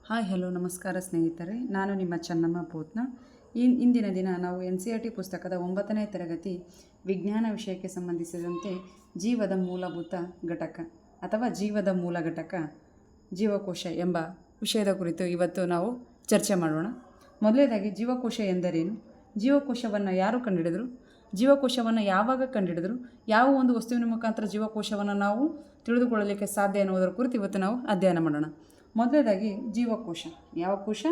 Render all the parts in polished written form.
Hi hello ನಮಸ್ಕಾರ ಸ್ನೇಹಿತರೆ, ನಾನು ನಿಮ್ಮ ಚೆನ್ನಮ್ಮ ಬೋತ್ನ. ಇಂದಿನ ದಿನ ನಾವು NCERT ಪುಸ್ತಕದ 9ನೇ ತರಗತಿ ವಿಜ್ಞಾನ ವಿಷಯಕ್ಕೆ ಸಂಬಂಧಿಸಿದಂತೆ ಜೀವದ ಮೂಲಭೂತ ಘಟಕ ಅಥವಾ ಜೀವದ ಮೂಲ ಘಟಕ ಜೀವಕೋಶ ಎಂಬ ವಿಷಯದ ಕುರಿತು ಇವತ್ತು ನಾವು ಚರ್ಚೆ ಮಾಡೋಣ. ಮೊದಲನೇದಾಗಿ ಜೀವಕೋಶ ಎಂದರೇನು, ಜೀವಕೋಶವನ್ನು ಯಾರು ಕಂಡುಹಿಡಿದರು, ಜೀವಕೋಶವನ್ನು ಯಾವಾಗ ಕಂಡುಹಿಡಿದರು, ಯಾವ ಒಂದು ವಸ್ತುವಿನ ಮುಖಾಂತರ ಜೀವಕೋಶವನ್ನು ನಾವು ತಿಳಿದುಕೊಳ್ಳಲಿಕ್ಕೆ ಸಾಧ್ಯ ಎನ್ನುವುದರ ಕುರಿತು ಇವತ್ತು ನಾವು ಅಧ್ಯಯನ ಮಾಡೋಣ. ಮೊದಲನೇದಾಗಿ ಜೀವಕೋಶ. ಯಾವ ಕೋಶ?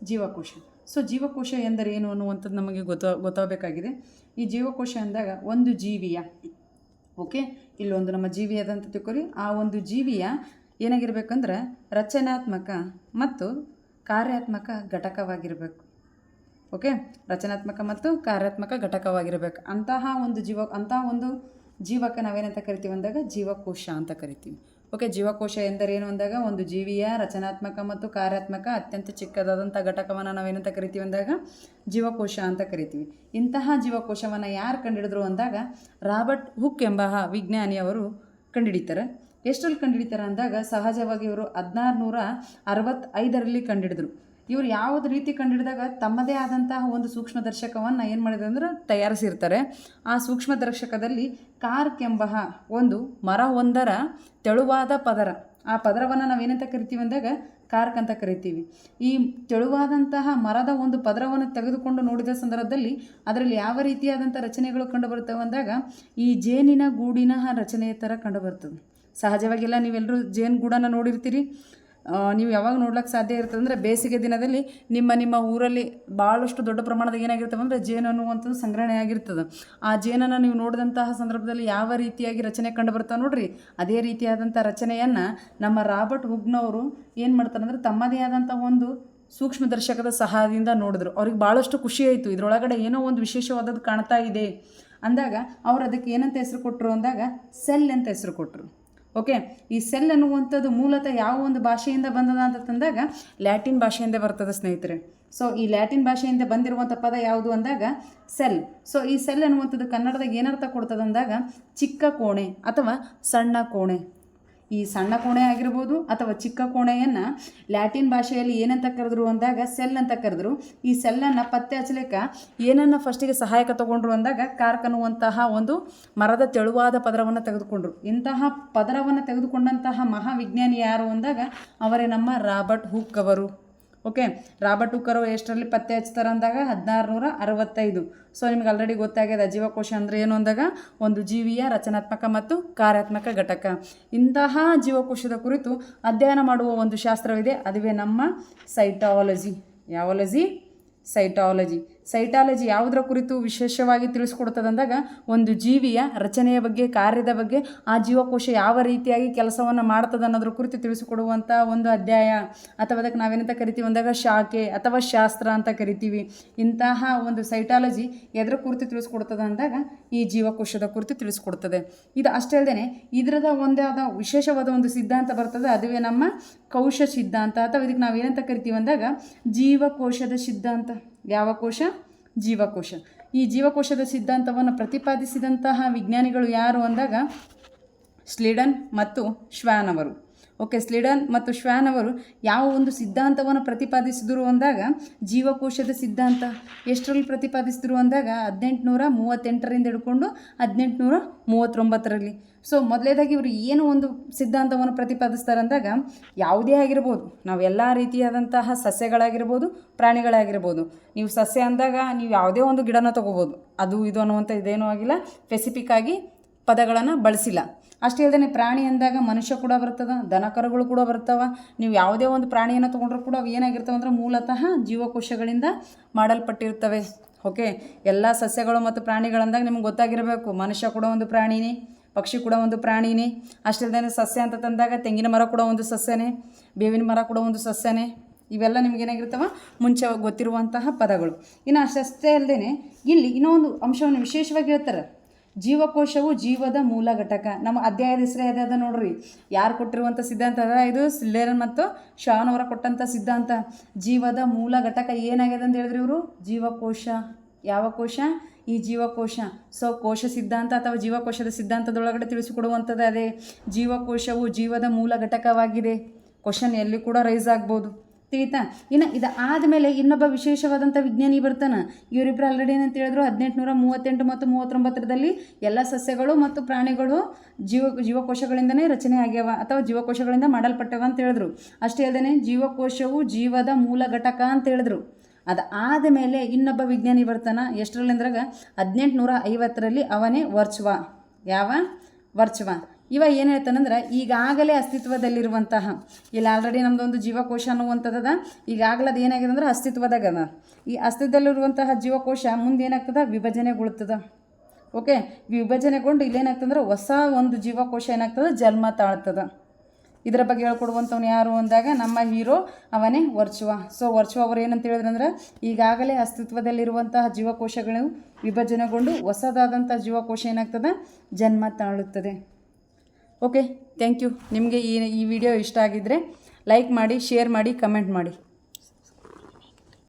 ಜೀವಕೋಶ. ಸೊ ಜೀವಕೋಶ ಎಂದರೇನು ಅನ್ನುವಂಥದ್ದು ನಮಗೆ ಗೊತ್ತಾಗಬೇಕಾಗಿದೆ. ಈ ಜೀವಕೋಶ ಅಂದಾಗ ಒಂದು ಜೀವಿಯ ಇಲ್ಲೊಂದು ನಮ್ಮ ಜೀವಿ ಅದಂತ ತಿಳ್ಕೊರಿ. ಆ ಒಂದು ಜೀವಿಯ ಏನಾಗಿರ್ಬೇಕಂದ್ರೆ ರಚನಾತ್ಮಕ ಮತ್ತು ಕಾರ್ಯಾತ್ಮಕ ಘಟಕವಾಗಿರಬೇಕು. ರಚನಾತ್ಮಕ ಮತ್ತು ಕಾರ್ಯಾತ್ಮಕ ಘಟಕವಾಗಿರಬೇಕು. ಅಂತಹ ಒಂದು ಜೀವಕ್ಕೆ ನಾವೇನಂತ ಕರಿತೀವಿ ಅಂದಾಗ ಜೀವಕೋಶ ಅಂತ ಕರಿತೀವಿ. ಜೀವಕೋಶ ಎಂದರೇನು ಅಂದಾಗ ಒಂದು ಜೀವಿಯ ರಚನಾತ್ಮಕ ಮತ್ತು ಕಾರ್ಯಾತ್ಮಕ ಅತ್ಯಂತ ಚಿಕ್ಕದಾದಂಥ ಘಟಕವನ್ನು ನಾವೇನಂತ ಕರಿತೀವಿ ಅಂದಾಗ ಜೀವಕೋಶ ಅಂತ ಕರಿತೀವಿ. ಇಂತಹ ಜೀವಕೋಶವನ್ನು ಯಾರು ಕಂಡುಹಿಡಿದ್ರು ಅಂದಾಗ ರಾಬರ್ಟ್ ಹುಕ್ ಎಂಬ ವಿಜ್ಞಾನಿಯವರು ಕಂಡುಹಿಡಿತಾರೆ. ಎಷ್ಟರಲ್ಲಿ ಕಂಡುಹಿಡಿತಾರೆ ಅಂದಾಗ ಸಹಜವಾಗಿ ಇವರು 1665ರಲ್ಲಿ ಕಂಡುಹಿಡಿದ್ರು. ಇವರು ಯಾವುದೇ ರೀತಿ ಕಂಡುಹಿಡಿದಾಗ ತಮ್ಮದೇ ಆದಂತಹ ಒಂದು ಸೂಕ್ಷ್ಮದರ್ಶಕವನ್ನು ಏನು ಮಾಡಿದ್ರು ಅಂದ್ರೆ ತಯಾರಿಸಿರ್ತಾರೆ. ಆ ಸೂಕ್ಷ್ಮದರ್ಶಕದಲ್ಲಿ ಕಾರ್ಕ್ ಎಂಬ ಒಂದು ಮರವೊಂದರ ತೆಳುವಾದ ಪದರ, ಆ ಪದರವನ್ನು ನಾವೇನಂತ ಕರಿತೀವಿ ಅಂದಾಗ ಕಾರ್ಕ್ ಅಂತ ಕರಿತೀವಿ. ಈ ತೆಳುವಾದಂತಹ ಮರದ ಒಂದು ಪದರವನ್ನು ತೆಗೆದುಕೊಂಡು ನೋಡಿದ ಸಂದರ್ಭದಲ್ಲಿ ಅದರಲ್ಲಿ ಯಾವ ರೀತಿಯಾದಂಥ ರಚನೆಗಳು ಕಂಡುಬರ್ತವೆ ಅಂದಾಗ ಈ ಜೇನಿನ ಗೂಡಿನ ರಚನೆಯ ಥರ ಕಂಡುಬರ್ತದೆ. ಸಹಜವಾಗಿಲ್ಲ, ನೀವೆಲ್ಲರೂ ಜೇನು ಗೂಡನ್ನು ನೋಡಿರ್ತೀರಿ. ನೀವು ಯಾವಾಗ ನೋಡ್ಲಿಕ್ಕೆ ಸಾಧ್ಯ ಇರ್ತದೆ ಅಂದರೆ ಬೇಸಿಗೆ ದಿನದಲ್ಲಿ ನಿಮ್ಮ ಊರಲ್ಲಿ ಭಾಳಷ್ಟು ದೊಡ್ಡ ಪ್ರಮಾಣದ ಏನಾಗಿರ್ತವೆ ಅಂದರೆ ಜೇನು ಅನ್ನುವಂಥದ್ದು ಸಂಗ್ರಹಣೆ ಆಗಿರ್ತದೆ. ಆ ಜೇನನ್ನು ನೀವು ನೋಡಿದಂತಹ ಸಂದರ್ಭದಲ್ಲಿ ಯಾವ ರೀತಿಯಾಗಿ ರಚನೆ ಕಂಡು ಬರ್ತಾವೆ ನೋಡ್ರಿ, ಅದೇ ರೀತಿಯಾದಂಥ ರಚನೆಯನ್ನು ನಮ್ಮ ರಾಬರ್ಟ್ ಹುಕ್ನವರು ಏನು ಮಾಡ್ತಾರೆ ಅಂದರೆ ತಮ್ಮದೇ ಆದಂಥ ಒಂದು ಸೂಕ್ಷ್ಮದರ್ಶಕದ ಸಹಾಯದಿಂದ ನೋಡಿದ್ರು. ಅವ್ರಿಗೆ ಭಾಳಷ್ಟು ಖುಷಿ ಆಯಿತು, ಇದರೊಳಗಡೆ ಏನೋ ಒಂದು ವಿಶೇಷವಾದದ್ದು ಕಾಣ್ತಾ ಇದೆ ಅಂದಾಗ ಅವ್ರು ಅದಕ್ಕೆ ಏನಂತ ಹೆಸರು ಕೊಟ್ಟರು ಅಂದಾಗ ಸೆಲ್ ಅಂತ ಹೆಸರು ಕೊಟ್ಟರು. ಈ ಸೆಲ್ ಅನ್ನುವಂಥದ್ದು ಮೂಲತಃ ಯಾವ ಒಂದು ಭಾಷೆಯಿಂದ ಬಂದದ ಅಂತಂದಾಗ ಲ್ಯಾಟಿನ್ ಭಾಷೆಯಿಂದ ಬರ್ತದೆ ಸ್ನೇಹಿತರೆ. ಸೊ ಈ ಲ್ಯಾಟಿನ್ ಭಾಷೆಯಿಂದ ಬಂದಿರುವಂಥ ಪದ ಯಾವುದು ಅಂದಾಗ ಸೆಲ್. ಸೊ ಈ ಸೆಲ್ ಅನ್ನುವಂಥದ್ದು ಕನ್ನಡದಾಗ ಏನರ್ಥ ಕೊಡ್ತದೆ ಅಂದಾಗ ಚಿಕ್ಕ ಕೋಣೆ ಅಥವಾ ಸಣ್ಣ ಕೋಣೆ. ಈ ಸಣ್ಣ ಕೋಣೆ ಆಗಿರ್ಬೋದು ಅಥವಾ ಚಿಕ್ಕ ಕೋಣೆಯನ್ನು ಲ್ಯಾಟಿನ್ ಭಾಷೆಯಲ್ಲಿ ಏನಂತ ಕರೆದ್ರು ಅಂದಾಗ ಸೆಲ್ ಅಂತ ಕರೆದ್ರು. ಈ ಸೆಲ್ಲನ್ನು ಪತ್ತೆ ಹಚ್ಚಲಿಕ್ಕೆ ಏನನ್ನು ಫಸ್ಟಿಗೆ ಸಹಾಯಕ ತಗೊಂಡ್ರು ಅಂದಾಗ ಕಾರ್ಕ್ ಅನ್ನುವಂತಹ ಒಂದು ಮರದ ತೆಳುವಾದ ಪದರವನ್ನು ತೆಗೆದುಕೊಂಡ್ರು. ಇಂತಹ ಪದರವನ್ನು ತೆಗೆದುಕೊಂಡಂತಹ ಮಹಾವಿಜ್ಞಾನಿ ಯಾರು ಅಂದಾಗ ಅವರೇ ನಮ್ಮ ರಾಬರ್ಟ್ ಹುಕ್ ಅವರು. ರಾಬರ್ಟ್ ಹುಕ್ ಅವರು ಎಷ್ಟರಲ್ಲಿ ಪತ್ತೆ ಹಚ್ತಾರೆ ಅಂದಾಗ 1665. ಸೊ ನಿಮ್ಗೆ ಆಲ್ರೆಡಿ ಗೊತ್ತಾಗಿದೆ ಜೀವಕೋಶ ಅಂದರೆ ಏನು ಅಂದಾಗ ಒಂದು ಜೀವಿಯ ರಚನಾತ್ಮಕ ಮತ್ತು ಕಾರ್ಯಾತ್ಮಕ ಘಟಕ. ಇಂತಹ ಜೀವಕೋಶದ ಕುರಿತು ಅಧ್ಯಯನ ಮಾಡುವ ಒಂದು ಶಾಸ್ತ್ರವಿದೆ, ಅದುವೇ ನಮ್ಮ ಸೈಟಾಲಜಿ. ಯಾವಲಜಿ? ಸೈಟಾಲಜಿ ಯಾವುದರ ಕುರಿತು ವಿಶೇಷವಾಗಿ ತಿಳಿಸ್ಕೊಡ್ತದೆ ಅಂದಾಗ ಒಂದು ಜೀವಿಯ ರಚನೆಯ ಬಗ್ಗೆ, ಕಾರ್ಯದ ಬಗ್ಗೆ, ಆ ಜೀವಕೋಶ ಯಾವ ರೀತಿಯಾಗಿ ಕೆಲಸವನ್ನು ಮಾಡ್ತದೆ ಅನ್ನೋದ್ರ ಕುರಿತು ತಿಳಿಸಿಕೊಡುವಂಥ ಒಂದು ಅಧ್ಯಾಯ ಅಥವಾ ಅದಕ್ಕೆ ನಾವೇನಂತ ಕರಿತೀವಿ ಅಂದಾಗ ಶಾಖೆ ಅಥವಾ ಶಾಸ್ತ್ರ ಅಂತ ಕರಿತೀವಿ. ಇಂತಹ ಒಂದು ಸೈಟಾಲಜಿ ಎದರ ಕುರಿತು ತಿಳಿಸ್ಕೊಡ್ತದೆ ಅಂದಾಗ ಈ ಜೀವಕೋಶದ ಕುರಿತು ತಿಳಿಸ್ಕೊಡ್ತದೆ. ಇದು ಅಷ್ಟೇ ಅಲ್ಲದೆ ಇದರದ ಒಂದಾದ ವಿಶೇಷವಾದ ಒಂದು ಸಿದ್ಧಾಂತ ಬರ್ತದೆ, ಅದುವೇ ನಮ್ಮ ಕೌಶ ಸಿದ್ಧಾಂತ ಅಥವಾ ಇದಕ್ಕೆ ನಾವೇನಂತ ಕರಿತೀವಿ ಅಂದಾಗ ಜೀವಕೋಶದ ಸಿದ್ಧಾಂತ. ಯಾವ ಕೋಶ? ಜೀವಕೋಶ. ಈ ಜೀವಕೋಶದ ಸಿದ್ಧಾಂತವನ್ನು ಪ್ರತಿಪಾದಿಸಿದಂತಹ ವಿಜ್ಞಾನಿಗಳು ಯಾರು ಅಂದಾಗ ಸ್ಲೀಡನ್ ಮತ್ತು ಶ್ವಾನ್ ಅವರು. ಸ್ಲೀಡನ್ ಮತ್ತು ಶ್ವಾನ್ ಅವರು ಯಾವ ಒಂದು ಸಿದ್ಧಾಂತವನ್ನು ಪ್ರತಿಪಾದಿಸಿದರು ಅಂದಾಗ ಜೀವಕೋಶದ ಸಿದ್ಧಾಂತ ಎಷ್ಟರಲ್ಲಿ ಪ್ರತಿಪಾದಿಸಿದ್ರು ಅಂದಾಗ 1838ರಿಂದ ಹಿಡ್ಕೊಂಡು 1839ರಲ್ಲಿ. ಸೊ ಮೊದಲೇದಾಗಿ ಇವರು ಏನು ಒಂದು ಸಿದ್ಧಾಂತವನ್ನು ಪ್ರತಿಪಾದಿಸ್ತಾರೆ ಅಂದಾಗ ಯಾವುದೇ ಆಗಿರ್ಬೋದು, ನಾವು ಎಲ್ಲ ರೀತಿಯಾದಂತಹ ಸಸ್ಯಗಳಾಗಿರ್ಬೋದು, ಪ್ರಾಣಿಗಳಾಗಿರ್ಬೋದು. ನೀವು ಸಸ್ಯ ಅಂದಾಗ ನೀವು ಯಾವುದೇ ಒಂದು ಗಿಡನ ತೊಗೋಬೋದು, ಅದು ಇದು ಅನ್ನುವಂಥ ಇದೇನೂ ಆಗಿಲ್ಲ, ಸ್ಪೆಸಿಫಿಕ್ ಆಗಿ ಪದಗಳನ್ನು ಬಳಸಿಲ್ಲ. ಅಷ್ಟೇ ಅಲ್ಲದೆ ಪ್ರಾಣಿ ಅಂದಾಗ ಮನುಷ್ಯ ಕೂಡ ಬರ್ತದೆ, ದನಕರುಗಳು ಕೂಡ ಬರ್ತಾವೆ. ನೀವು ಯಾವುದೇ ಒಂದು ಪ್ರಾಣಿಯನ್ನು ತೊಗೊಂಡ್ರೂ ಕೂಡ ಅವು ಏನಾಗಿರ್ತವೆ ಅಂದರೆ ಮೂಲತಃ ಜೀವಕೋಶಗಳಿಂದ ಮಾಡಲ್ಪಟ್ಟಿರ್ತವೆ. ಎಲ್ಲ ಸಸ್ಯಗಳು ಮತ್ತು ಪ್ರಾಣಿಗಳಂದಾಗ ನಿಮ್ಗೆ ಗೊತ್ತಾಗಿರಬೇಕು, ಮನುಷ್ಯ ಕೂಡ ಒಂದು ಪ್ರಾಣಿನೇ, ಪಕ್ಷಿ ಕೂಡ ಒಂದು ಪ್ರಾಣಿನೇ. ಅಷ್ಟೇ ಅಲ್ಲದೆ ಸಸ್ಯ ಅಂತ ತಂದಾಗ ತೆಂಗಿನ ಮರ ಕೂಡ ಒಂದು ಸಸ್ಯನೇ, ಬೇವಿನ ಮರ ಕೂಡ ಒಂದು ಸಸ್ಯನೇ. ಇವೆಲ್ಲ ನಿಮಗೇನಾಗಿರ್ತವೆ ಮುಂಚೆ ಗೊತ್ತಿರುವಂತಹ ಪದಗಳು. ಇನ್ನು ಅಷ್ಟೇ ಅಲ್ಲದೆ ಇಲ್ಲಿ ಇನ್ನೊಂದು ಅಂಶವನ್ನು ವಿಶೇಷವಾಗಿ ಹೇಳ್ತಾರೆ, ಜೀವಕೋಶವು ಜೀವದ ಮೂಲ ಘಟಕ. ನಮ್ಮ ಅಧ್ಯಾಯದ ಹೆಸರೇ ಅದ ನೋಡ್ರಿ, ಯಾರು ಕೊಟ್ಟಿರುವಂಥ ಸಿದ್ಧಾಂತ ಅದ ಇದು ಸ್ಲೀಡನ್ ಮತ್ತು ಶ್ವಾನ್ ಅವರ ಕೊಟ್ಟಂಥ ಸಿದ್ಧಾಂತ. ಜೀವದ ಮೂಲ ಘಟಕ ಏನಾಗಿದೆ ಅಂತ ಹೇಳಿದ್ರಿ ಇವರು? ಜೀವಕೋಶ. ಯಾವ ಕೋಶ? ಈ ಜೀವಕೋಶ. ಸೊ ಕೋಶ ಸಿದ್ಧಾಂತ ಅಥವಾ ಜೀವಕೋಶದ ಸಿದ್ಧಾಂತದೊಳಗಡೆ ತಿಳಿಸಿಕೊಡುವಂಥದ್ದು ಅದೇ. ಜೀವಕೋಶವು ಜೀವದ ಮೂಲ ಘಟಕವಾಗಿದೆ. ಕ್ವಶನ್ ಎಲ್ಲಿ ಕೂಡ ರೈಸ್ ಆಗ್ಬೋದು. ತಿಳಿತಾ. ಇನ್ನು ಇದು ಆದಮೇಲೆ ಇನ್ನೊಬ್ಬ ವಿಶೇಷವಾದಂಥ ವಿಜ್ಞಾನಿ ಬರ್ತಾನೆ. ಇವರಿಬ್ಬರು ಆಲ್ರೆಡಿ ಏನಂತ ಹೇಳಿದ್ರು 1838 ಮತ್ತು 39ರಲ್ಲಿ ಎಲ್ಲ ಸಸ್ಯಗಳು ಮತ್ತು ಪ್ರಾಣಿಗಳು ಜೀವಕೋಶಗಳಿಂದನೇ ರಚನೆ ಆಗ್ಯಾವ ಅಥವಾ ಜೀವಕೋಶಗಳಿಂದ ಮಾಡಲ್ಪಟ್ಟವ ಅಂತ ಹೇಳಿದ್ರು. ಅಷ್ಟೇ ಅಲ್ಲದೆ ಜೀವಕೋಶವು ಜೀವದ ಮೂಲ ಘಟಕ ಅಂತ ಹೇಳಿದ್ರು. ಅದು ಆದಮೇಲೆ ಇನ್ನೊಬ್ಬ ವಿಜ್ಞಾನಿ ಬರ್ತಾನೆ. ಎಷ್ಟರಲ್ಲಿ ಅಂದ್ರಾಗ 1850ರಲ್ಲಿ ಅವನೇ ವರ್ಚ್ವಾ. ಯಾವ ವರ್ಚ್ವಾ ಇವ ಏನು ಹೇಳ್ತಾನಂದ್ರೆ, ಈಗಾಗಲೇ ಅಸ್ತಿತ್ವದಲ್ಲಿರುವಂತಹ, ಇಲ್ಲಿ ಆಲ್ರೆಡಿ ನಮ್ಮದೊಂದು ಜೀವಕೋಶ ಅನ್ನುವಂಥದ್ದದ, ಈಗಾಗಲೇ ಅದು ಏನಾಗಿದೆ ಅಂದ್ರೆ ಅಸ್ತಿತ್ವದಾಗದ. ಈ ಅಸ್ತಿತ್ವದಲ್ಲಿರುವಂತಹ ಜೀವಕೋಶ ಮುಂದೆ ಏನಾಗ್ತದೆ, ವಿಭಜನೆಗೊಳ್ತದೆ. ಓಕೆ, ವಿಭಜನೆಗೊಂಡು ಇಲ್ಲೇನಾಗ್ತಂದ್ರೆ ಹೊಸ ಒಂದು ಜೀವಕೋಶ ಏನಾಗ್ತದೆ, ಜನ್ಮ ತಾಳ್ತದೆ. ಇದರ ಬಗ್ಗೆ ಹೇಳ್ಕೊಡುವಂಥವ್ನು ಯಾರು ಅಂದಾಗ ನಮ್ಮ ಹೀರೋ ಅವನೇ ವರ್ಚ್ವಾ. ಸೊ ವರ್ಚ್ವಾ ಅವರು ಏನಂತ ಹೇಳಿದ್ರಂದ್ರೆ, ಈಗಾಗಲೇ ಅಸ್ತಿತ್ವದಲ್ಲಿರುವಂತಹ ಜೀವಕೋಶಗಳು ವಿಭಜನೆಗೊಂಡು ಹೊಸದಾದಂಥ ಜೀವಕೋಶ ಏನಾಗ್ತದೆ, ಜನ್ಮ ತಾಳುತ್ತದೆ. Okay, thank you. ನಿಮಗೆ ಈ ವಿಡಿಯೋ ಇಷ್ಟ ಆಗಿದ್ದರೆ ಲೈಕ್ ಮಾಡಿ, ಶೇರ್ ಮಾಡಿ, ಕಮೆಂಟ್ ಮಾಡಿ.